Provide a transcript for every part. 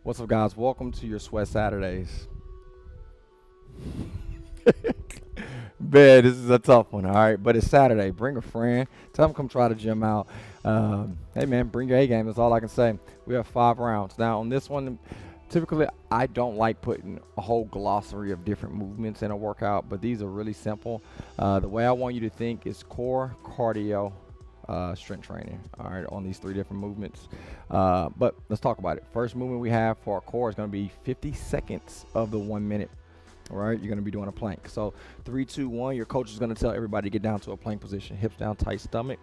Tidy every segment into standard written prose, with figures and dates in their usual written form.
What's up, guys? Welcome to your Sweat Saturdays. Man, this is a tough one, all right? But it's Saturday. Bring a friend. Tell them come try the gym out. Hey, man, bring your A game. That's all I can say. We have 5 rounds. Now, on this one, typically, I don't like putting a whole glossary of different movements in a workout, but these are really simple. The way I want you to think is core, cardio, strength training, all right, on these 3 different movements. But let's talk about it. First movement we have for our core is going to be 50 seconds of the 1 minute. All right, you're going to be doing a plank. So 3, 2, 1, your coach is going to tell everybody to get down to a plank position, hips down, tight stomach.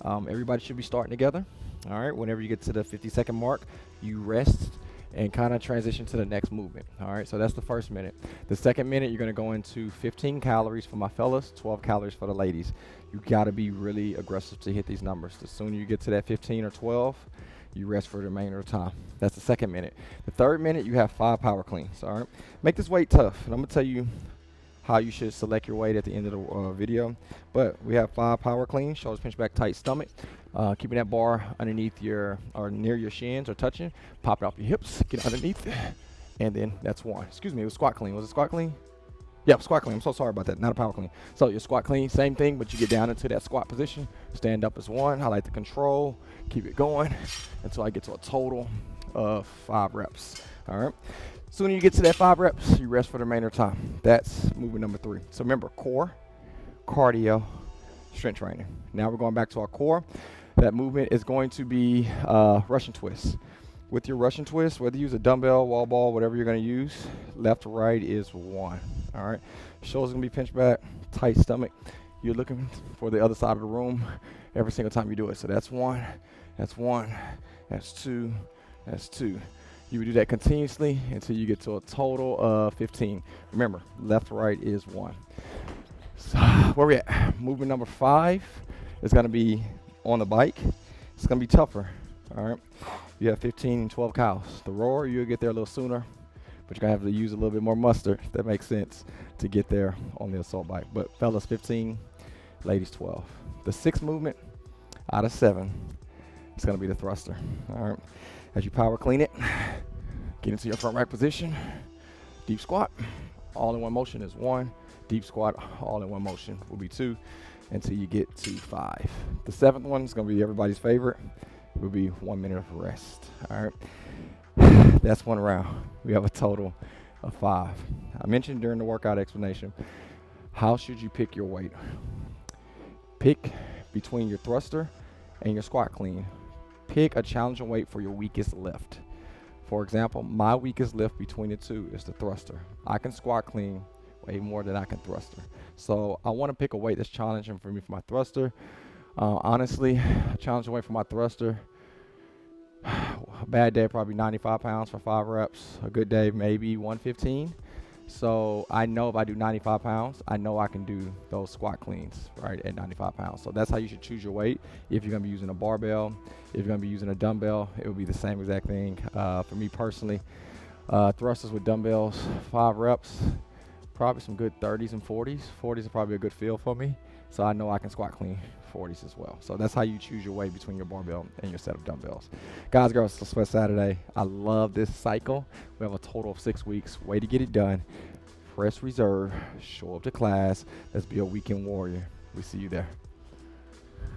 Everybody should be starting together. All right, whenever you get to the 50-second mark, you rest and kind of transition to the next movement. All right, so that's the first minute. The second minute, you're going to go into 15 calories for my fellas, 12 calories for the ladies. You got to be really aggressive to hit these numbers. The sooner you get to that 15 or 12, you rest for the remainder of the time. That's the second minute. The third minute, you have 5 power cleans. All right, make this weight tough, and I'm gonna tell you how you should select your weight at the end of the video. But we have 5 power cleans: shoulders pinch back, tight stomach, keeping that bar underneath your or near your shins or touching. Pop it off your hips, get underneath, and then that's 1. Excuse me, it was squat clean. Was it squat clean? Yep, squat clean. I'm so sorry about that. Not a power clean. So your squat clean, same thing, but you get down into that squat position. Stand up as 1. I like to control. Keep it going until I get to a total of 5 reps. All right. Soon you get to that 5 reps, you rest for the remainder of time. That's movement number 3. So remember, core, cardio, strength training. Now we're going back to our core. That movement is going to be Russian twist. With your Russian twist, whether you use a dumbbell, wall ball, whatever you're going to use, left to right is 1. All right. Shoulders going to be pinched back, tight stomach. You're looking for the other side of the room every single time you do it. So that's 1, that's 1, that's 2, that's 2. You would do that continuously until you get to a total of 15. Remember, left to right is 1. So where we at? Movement number 5 is going to be on the bike. It's going to be tougher. All right. You have 15 and 12 cows. The rower, you'll get there a little sooner, but you're going to have to use a little bit more mustard, if that makes sense, to get there on the assault bike. But fellas, 15, ladies, 12. The 6th movement out of 7 is going to be the thruster. All right. As you power clean it, get into your front rack position, deep squat, all in one motion is 1. Deep squat, all in one motion will be 2 until you get to 5. The 7th one is going to be everybody's favorite. It will be 1 minute of rest. All right. That's 1 round. We have a total of 5. I mentioned during the workout explanation, how should you pick your weight? Pick between your thruster and your squat clean. Pick a challenging weight for your weakest lift. For example, my weakest lift between the 2 is the thruster. I can squat clean way more than I can thruster. So I want to pick a weight that's challenging for me for my thruster. Honestly, a challenging weight for my thruster, a bad day probably 95 pounds for 5 reps. A good day maybe 115. So I know if I do 95 pounds, I know I can do those squat cleans, right, at 95 pounds. So that's how you should choose your weight. If you're going to be using a barbell, if you're going to be using a dumbbell, it will be the same exact thing. For me personally, thrusters with dumbbells, 5 reps, probably some good 30s and 40s. 40s is probably a good feel for me. So I know I can squat clean 40s as well. So that's how you choose your weight between your barbell and your set of dumbbells. Guys, girls, it's Sweat Saturday. I love this cycle. We have a total of 6 weeks. Way to get it done. Press reserve. Show up to class. Let's be a weekend warrior. We see you there.